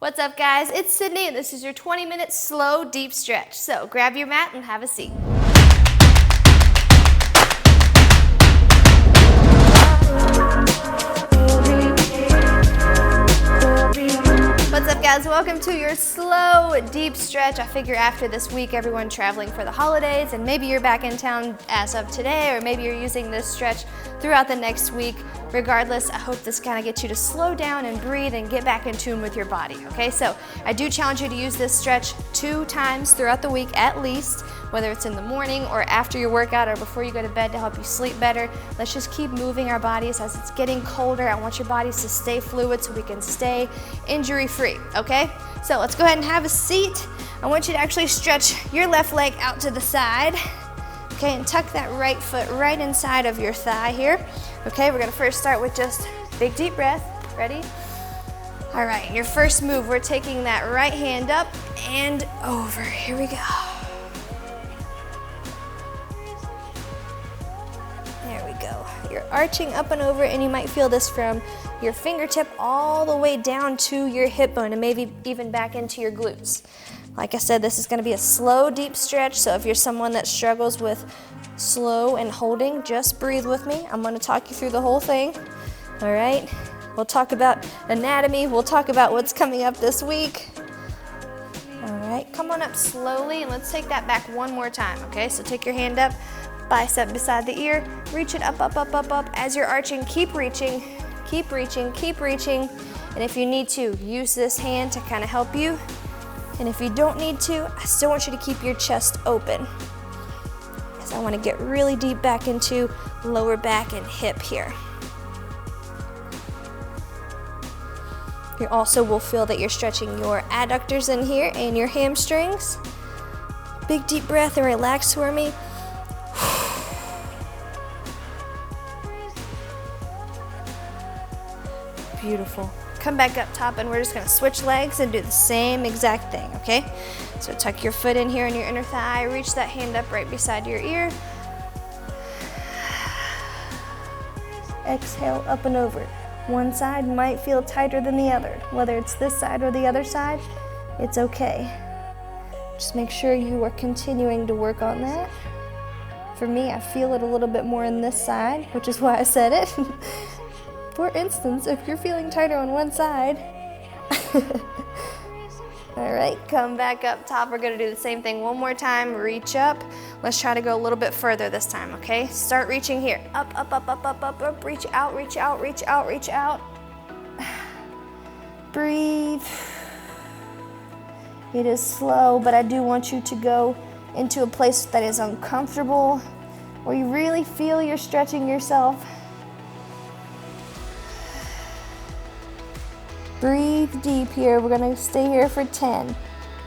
What's up, guys? It's Sydney, and this is your 20-minute slow, deep stretch. So grab your mat and have a seat. What's up, guys? Welcome to your slow, deep stretch. I figure after this week, everyone traveling for the holidays, and maybe you're back in town as of today, or maybe you're using this stretch throughout the next week. Regardless, I hope this kind of gets you to slow down and breathe and get back in tune with your body, okay? So I do challenge you to use this stretch 2 times throughout the week at least, whether it's in the morning or after your workout or before you go to bed to help you sleep better. Let's just keep moving our bodies as it's getting colder. I want your bodies to stay fluid so we can stay injury-free, okay? So let's go ahead and have a seat. I want you to actually stretch your left leg out to the side, okay, and tuck that right foot right inside of your thigh here. Okay, we're gonna first start with just big deep breath. Ready? All right, your first move, we're taking that right hand up and over. Here we go. There we go. You're arching up and over, and you might feel this from your fingertip all the way down to your hip bone and maybe even back into your glutes. Like I said, this is gonna be a slow, deep stretch, so if you're someone that struggles with slow and holding, just breathe with me. I'm gonna talk you through the whole thing, all right? We'll talk about anatomy, we'll talk about what's coming up this week. All right, come on up slowly, and let's take that back one more time, okay? So take your hand up, bicep beside the ear, reach it up, up, up, up, up. As you're arching, keep reaching, keep reaching, keep reaching. And if you need to, use this hand to kind of help you. And if you don't need to, I still want you to keep your chest open, because I want to get really deep back into lower back and hip here. You also will feel that you're stretching your adductors in here and your hamstrings. Big deep breath and relax for me. Beautiful. Come back up top, and we're just gonna switch legs and do the same exact thing, okay? So tuck your foot in here on your inner thigh, reach that hand up right beside your ear. Exhale, up and over. One side might feel tighter than the other. Whether it's this side or the other side, it's okay. Just make sure you are continuing to work on that. For me, I feel it a little bit more on this side, which is why I said it. For instance, if you're feeling tighter on one side, all right, come back up top. We're gonna do the same thing one more time. Reach up. Let's try to go a little bit further this time, okay? Start reaching here. Up, up, up, up, up, up, up. Reach out, reach out, reach out, reach out. Breathe. It is slow, but I do want you to go into a place that is uncomfortable, where you really feel you're stretching yourself. Breathe deep here. We're gonna stay here for 10,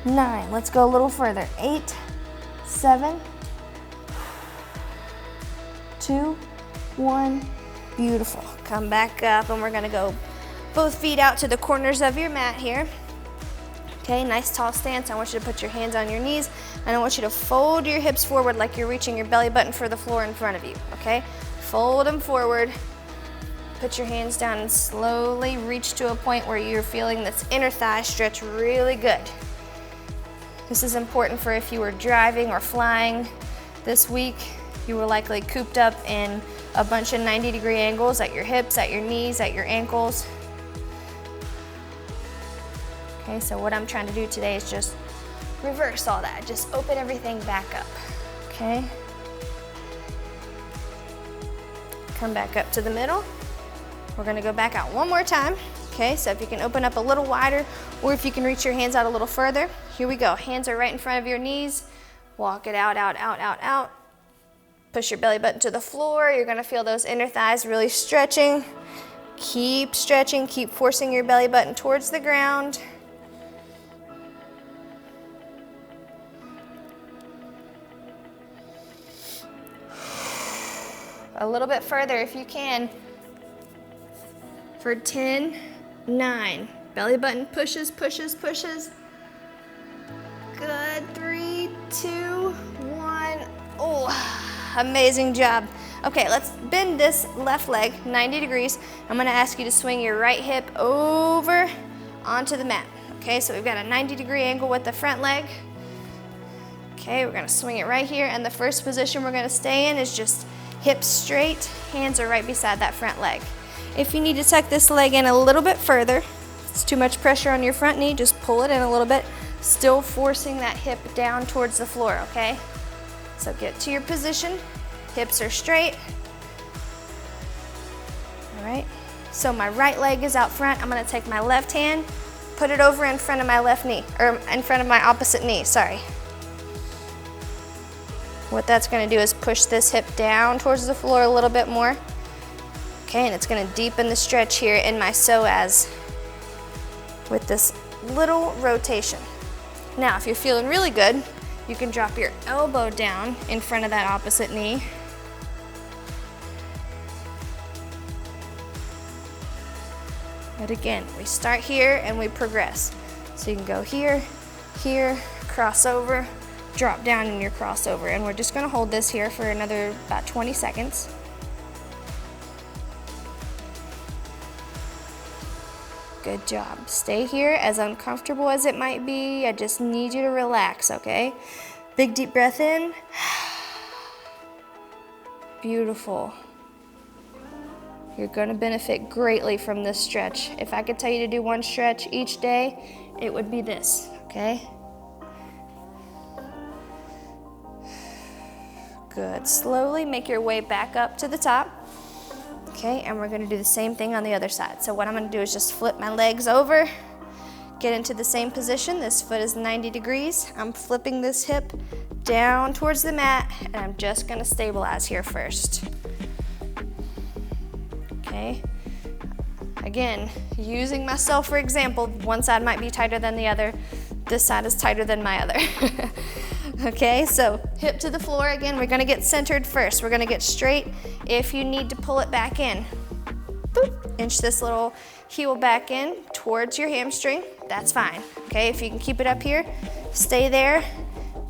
9, let's go a little further. 8, 7, 2, 1, beautiful. Come back up, and we're gonna go both feet out to the corners of your mat here. Okay, nice tall stance. I want you to put your hands on your knees, and I want you to fold your hips forward like you're reaching your belly button for the floor in front of you, okay? Fold them forward. Put your hands down and slowly reach to a point where you're feeling this inner thigh stretch really good. This is important for if you were driving or flying this week. You were likely cooped up in a bunch of 90-degree angles at your hips, at your knees, at your ankles. Okay, so what I'm trying to do today is just reverse all that. Just open everything back up, okay? Come back up to the middle. We're gonna go back out one more time, okay? So if you can open up a little wider, or if you can reach your hands out a little further. Here we go, hands are right in front of your knees. Walk it out, out, out, out, out. Push your belly button to the floor. You're gonna feel those inner thighs really stretching. Keep stretching, keep forcing your belly button towards the ground. A little bit further if you can. For 10, 9. Belly button pushes, pushes, pushes. Good, 3, 2, 1. Oh, amazing job. Okay, let's bend this left leg 90 degrees. I'm gonna ask you to swing your right hip over onto the mat. Okay, so we've got a 90-degree angle with the front leg. Okay, we're gonna swing it right here, and the first position we're gonna stay in is just hips straight, hands are right beside that front leg. If you need to tuck this leg in a little bit further, if it's too much pressure on your front knee, just pull it in a little bit, still forcing that hip down towards the floor, okay? So get to your position, hips are straight. All right, so my right leg is out front. I'm gonna take my left hand, put it over in front of my left knee, or in front of my opposite knee, sorry. What that's gonna do is push this hip down towards the floor a little bit more. Okay, and it's gonna deepen the stretch here in my psoas with this little rotation. Now, if you're feeling really good, you can drop your elbow down in front of that opposite knee. But again, we start here and we progress. So you can go here, here, cross over, drop down in your crossover, and we're just gonna hold this here for another about 20 seconds. Good job. Stay here, as uncomfortable as it might be. I just need you to relax, okay? Big deep breath in. Beautiful. You're gonna benefit greatly from this stretch. If I could tell you to do one stretch each day, it would be this, okay? Good. Slowly make your way back up to the top. Okay, and we're gonna do the same thing on the other side. So what I'm gonna do is just flip my legs over, get into the same position. This foot is 90 degrees. I'm flipping this hip down towards the mat, and I'm just gonna stabilize here first. Okay. Again, using myself for example, one side might be tighter than the other. This side is tighter than my other. Okay, so hip to the floor. Again, we're gonna get centered first. We're gonna get straight. If you need to pull it back in, boop, inch this little heel back in towards your hamstring, that's fine. Okay, if you can keep it up here, stay there.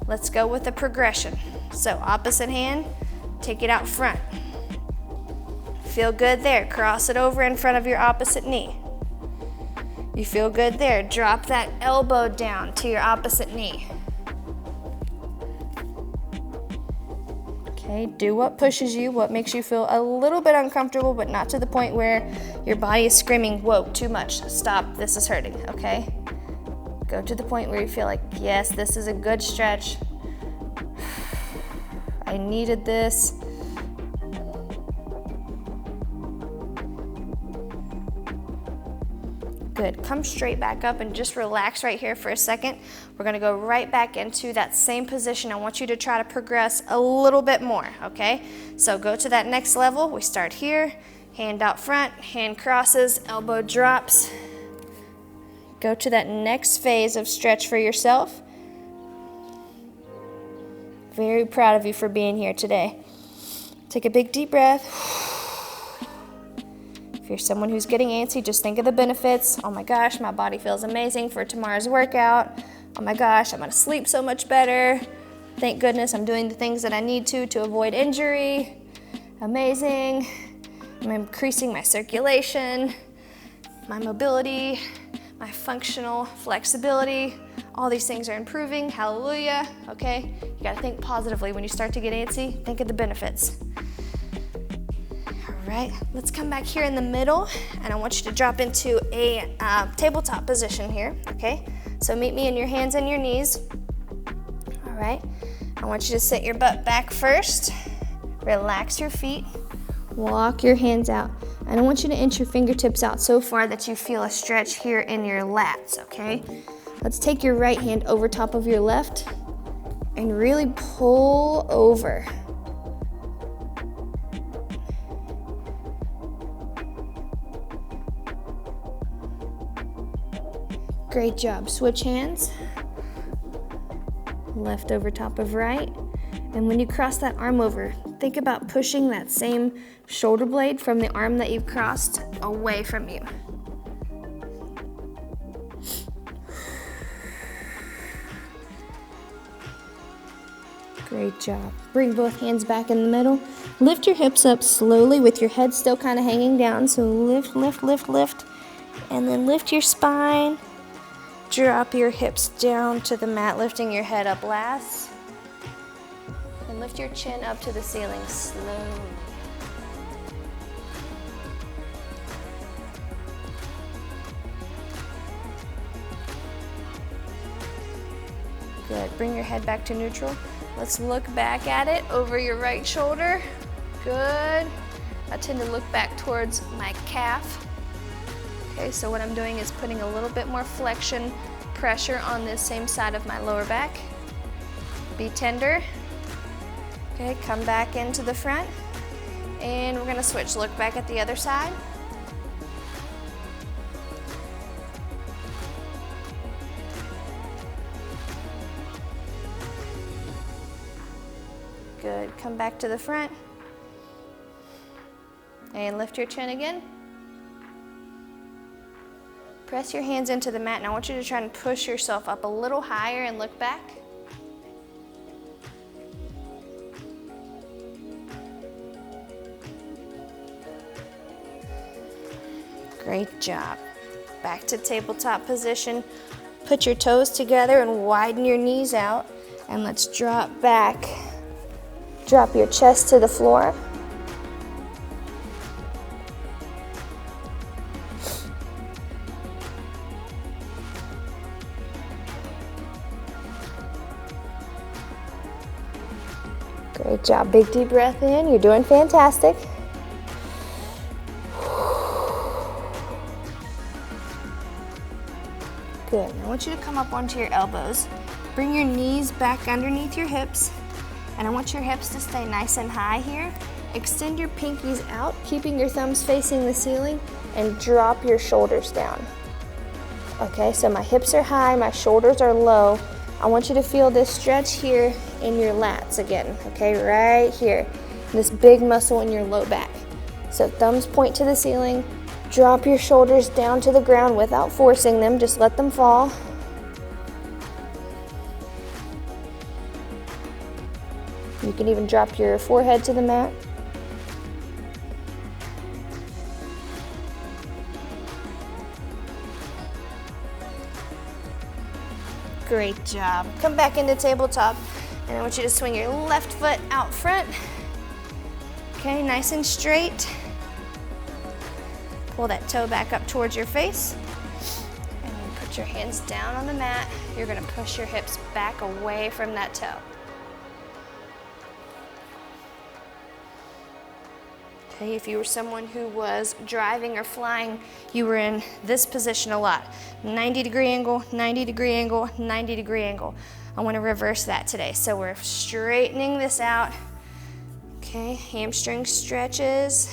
Let's go with the progression. So opposite hand, take it out front. Feel good there, cross it over in front of your opposite knee. You feel good there, drop that elbow down to your opposite knee. Okay, do what pushes you, what makes you feel a little bit uncomfortable, but not to the point where your body is screaming, whoa, too much, stop, this is hurting, okay? Go to the point where you feel like, yes, this is a good stretch. I needed this. Good, come straight back up and just relax right here for a second. We're gonna go right back into that same position. I want you to try to progress a little bit more, okay? So go to that next level. We start here, hand out front, hand crosses, elbow drops. Go to that next phase of stretch for yourself. Very proud of you for being here today. Take a big deep breath. If you're someone who's getting antsy, just think of the benefits. Oh my gosh, my body feels amazing for tomorrow's workout. Oh my gosh, I'm gonna sleep so much better. Thank goodness I'm doing the things that I need to avoid injury. Amazing. I'm increasing my circulation, my mobility, my functional flexibility. All these things are improving, hallelujah, okay? You gotta think positively when you start to get antsy, think of the benefits. All right, let's come back here in the middle, and I want you to drop into a tabletop position here, okay? So meet me in your hands and your knees. All right, I want you to sit your butt back first, relax your feet, walk your hands out. And I want you to inch your fingertips out so far that you feel a stretch here in your lats, okay? Let's take your right hand over top of your left and really pull over. Great job. Switch hands. Left over top of right. And when you cross that arm over, think about pushing that same shoulder blade from the arm that you've crossed away from you. Great job. Bring both hands back in the middle. Lift your hips up slowly with your head still kind of hanging down. So lift, lift, lift, lift. And then lift your spine. drop your hips down to the mat, lifting your head up last. And lift your chin up to the ceiling slowly. Good, bring your head back to neutral. Let's look back at it over your right shoulder. Good. I tend to look back towards my calf. Okay, so what I'm doing is putting a little bit more flexion pressure on this same side of my lower back. Be tender. Okay, come back into the front. And we're gonna switch, look back at the other side. Good, come back to the front. And lift your chin again. Press your hands into the mat. Now I want you to try and push yourself up a little higher and look back. Great job. Back to tabletop position. Put your toes together and widen your knees out. And let's drop back. Drop your chest to the floor. Great job. Big deep breath in. You're doing fantastic. Good. I want you to come up onto your elbows. Bring your knees back underneath your hips. And I want your hips to stay nice and high here. Extend your pinkies out, keeping your thumbs facing the ceiling, and drop your shoulders down. Okay, so my hips are high, my shoulders are low. I want you to feel this stretch here in your lats again, okay, right here. This big muscle in your low back. So thumbs point to the ceiling, drop your shoulders down to the ground without forcing them, just let them fall. You can even drop your forehead to the mat. Great job. Come back into tabletop, and I want you to swing your left foot out front. Okay, nice and straight. Pull that toe back up towards your face, and then put your hands down on the mat. You're gonna push your hips back away from that toe. Okay, if you were someone who was driving or flying, you were in this position a lot. 90-degree angle, 90-degree angle, 90-degree angle. I want to reverse that today. So we're straightening this out. Okay, hamstring stretches,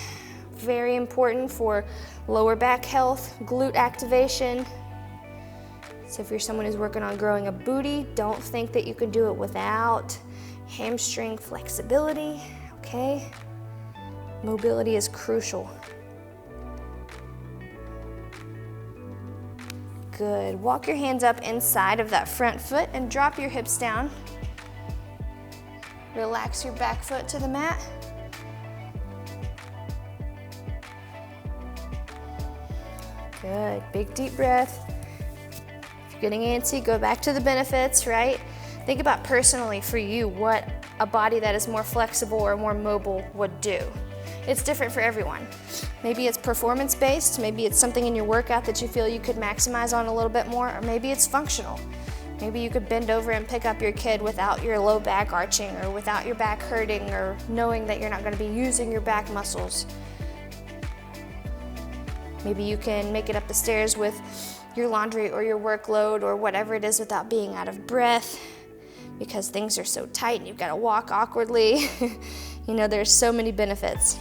very important for lower back health, glute activation. So if you're someone who's working on growing a booty, don't think that you can do it without hamstring flexibility, okay? Mobility is crucial. Good. Walk your hands up inside of that front foot and drop your hips down. Relax your back foot to the mat. Good. Big deep breath. If you're getting antsy, go back to the benefits, right? Think about personally for you what a body that is more flexible or more mobile would do. It's different for everyone. Maybe it's performance-based, maybe it's something in your workout that you feel you could maximize on a little bit more, or maybe it's functional. Maybe you could bend over and pick up your kid without your low back arching, or without your back hurting, or knowing that you're not gonna be using your back muscles. Maybe you can make it up the stairs with your laundry or your workload or whatever it is without being out of breath because things are so tight and you've gotta walk awkwardly. You know, there's so many benefits.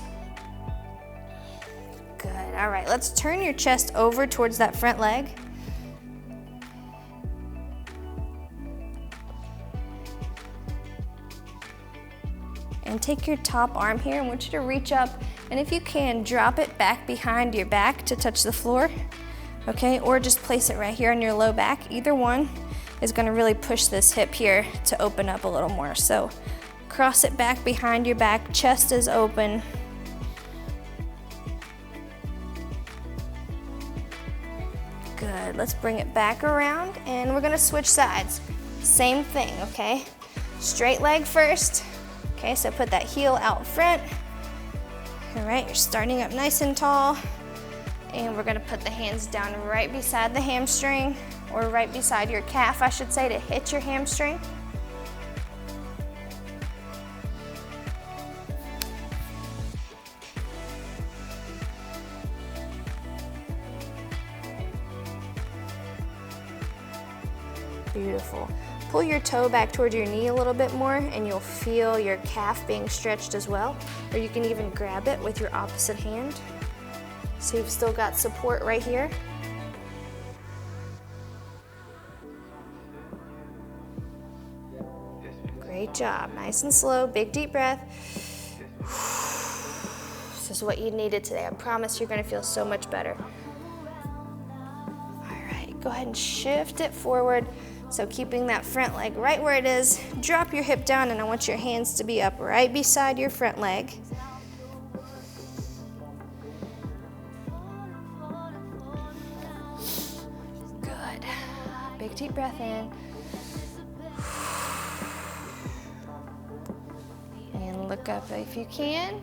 Good, all right, let's turn your chest over towards that front leg. And take your top arm here. I want you to reach up, and if you can, drop it back behind your back to touch the floor, okay? Or just place it right here on your low back. Either one is gonna really push this hip here to open up a little more. So cross it back behind your back, chest is open. Good, Good, let's bring it back around and we're gonna switch sides. Same thing, okay? Straight leg first. Okay, so put that heel out front. All right, you're starting up nice and tall. And we're gonna put the hands down right beside the hamstring, or right beside your calf, I should say, to hit your hamstring. Beautiful. Pull your toe back toward your knee a little bit more and you'll feel your calf being stretched as well. Or you can even grab it with your opposite hand. So you've still got support right here. Great job. Nice and slow. Big deep breath. This is what you needed today. I promise you're going to feel so much better. All right, go ahead and shift it forward. So keeping that front leg right where it is, drop your hip down and I want your hands to be up right beside your front leg. Good. Big deep breath in. And look up if you can.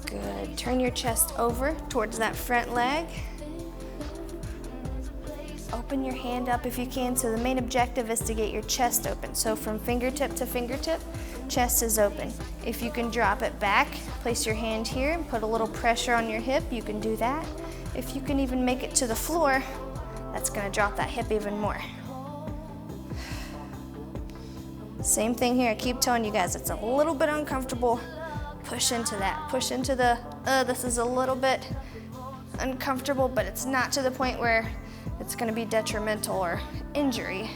Good. Turn your chest over towards that front leg. Open your hand up if you can. So the main objective is to get your chest open. So from fingertip to fingertip, chest is open. If you can drop it back, place your hand here and put a little pressure on your hip, you can do that. If you can even make it to the floor, that's going to drop that hip even more. Same thing here. I keep telling you guys, it's a little bit uncomfortable. Push into that. Push into the, this is a little bit uncomfortable, but it's not to the point where it's going to be detrimental or injury.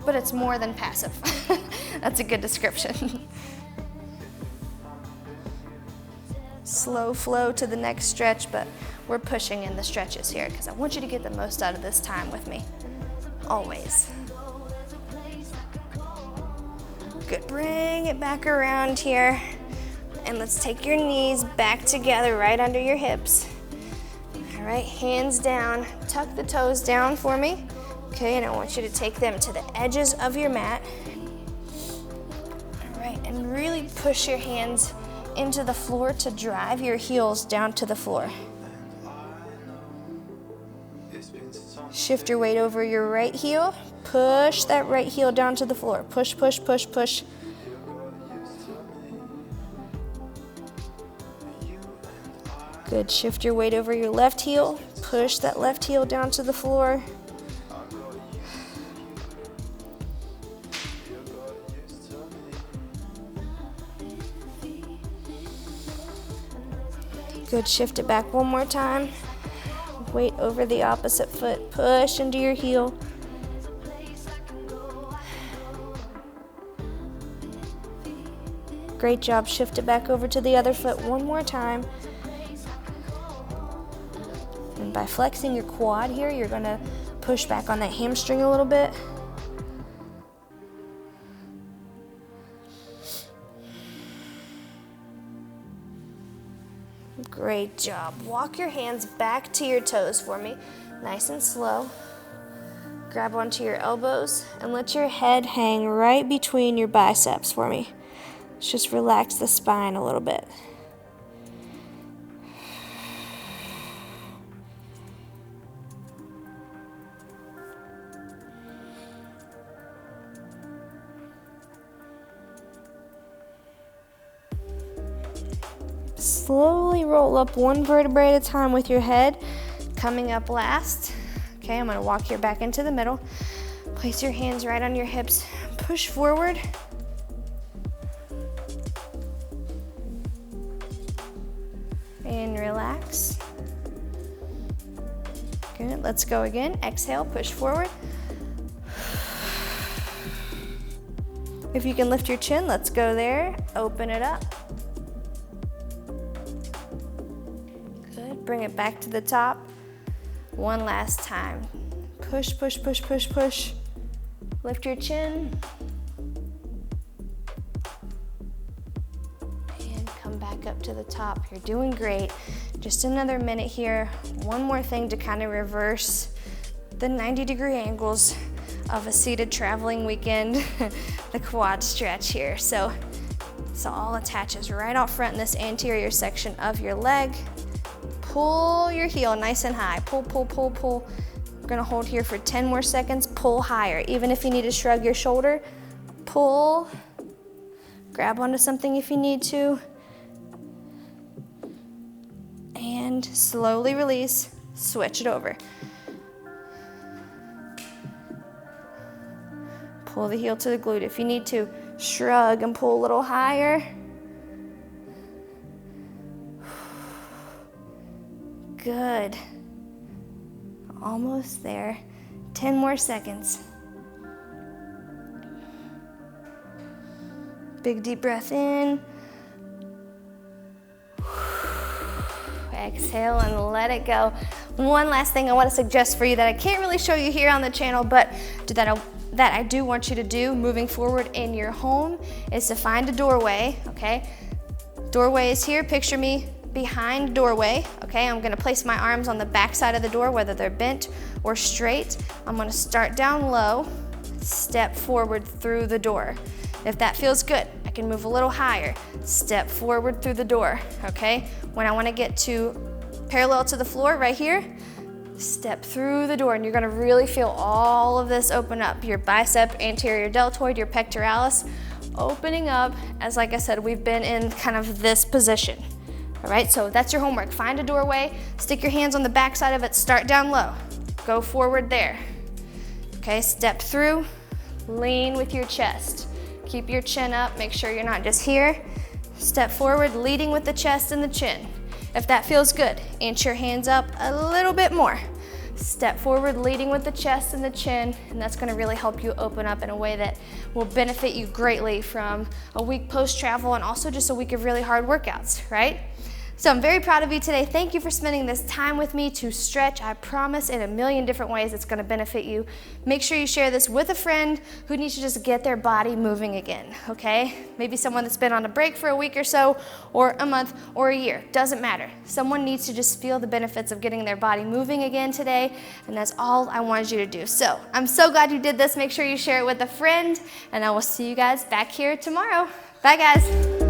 But it's more than passive. That's a good description. Slow flow to the next stretch, but we're pushing in the stretches here because I want you to get the most out of this time with me. Always. Good. Bring it back around here. And let's take your knees back together right under your hips. All right, hands down. Tuck the toes down for me. Okay, and I want you to take them to the edges of your mat. All right, and really push your hands into the floor to drive your heels down to the floor. Shift your weight over your right heel. Push that right heel down to the floor. Push, push, push, push. Good. Shift your weight over your left heel. Push that left heel down to the floor. Good. Shift it back one more time. Weight over the opposite foot. Push into your heel. Great job. Shift it back over to the other foot one more time. And by flexing your quad here, you're going to push back on that hamstring a little bit. Great job. Walk your hands back to your toes for me, nice and slow. Grab onto your elbows and let your head hang right between your biceps for me. Let's just relax the spine a little bit. Slowly roll up one vertebrae at a time with your head coming up last. Okay, I'm gonna walk here back into the middle. Place your hands right on your hips. Push forward. And relax. Good, let's go again. Exhale, push forward. If you can lift your chin, let's go there. Open it up. Bring it back to the top. One last time. Push, push, push, push, push. Lift your chin. And come back to the top. You're doing great. Just another minute here. One more thing to kind of reverse the 90-degree angles of a seated traveling weekend, the quad stretch here. So all attaches right out front in this anterior section of your leg. Pull your heel nice and high. Pull, pull, pull, pull. We're gonna hold here for 10 more seconds. Pull higher. Even if you need to shrug your shoulder, pull. Grab onto something if you need to. And slowly release, switch it over. Pull the heel to the glute. If you need to, shrug and pull a little higher. Good. Almost there. 10 more seconds. Big deep breath in. Exhale and let it go. One last thing I want to suggest for you that I can't really show you here on the channel, but that I do want you to do moving forward in your home is to find a doorway, okay? Doorway is here. Picture me behind doorway, okay? I'm gonna place my arms on the back side of the door, whether they're bent or straight. I'm gonna start down low, step forward through the door. If that feels good, I can move a little higher, step forward through the door, okay? When I wanna get to parallel to the floor right here, step through the door, and you're gonna really feel all of this open up. Your bicep, anterior deltoid, your pectoralis opening up as, like I said, we've been in kind of this position. All right, so that's your homework. Find a doorway, stick your hands on the back side of it, start down low, go forward there. Okay, step through, lean with your chest. Keep your chin up, make sure you're not just here. Step forward, leading with the chest and the chin. If that feels good, inch your hands up a little bit more. Step forward, leading with the chest and the chin, and that's gonna really help you open up in a way that will benefit you greatly from a week post-travel and also just a week of really hard workouts, right? So I'm very proud of you today. Thank you for spending this time with me to stretch. I promise in a million different ways it's gonna benefit you. Make sure you share this with a friend who needs to just get their body moving again, okay? Maybe someone that's been on a break for a week or so, or a month, or a year, doesn't matter. Someone needs to just feel the benefits of getting their body moving again today, and that's all I wanted you to do. So I'm so glad you did this. Make sure you share it with a friend, and I will see you guys back here tomorrow. Bye guys.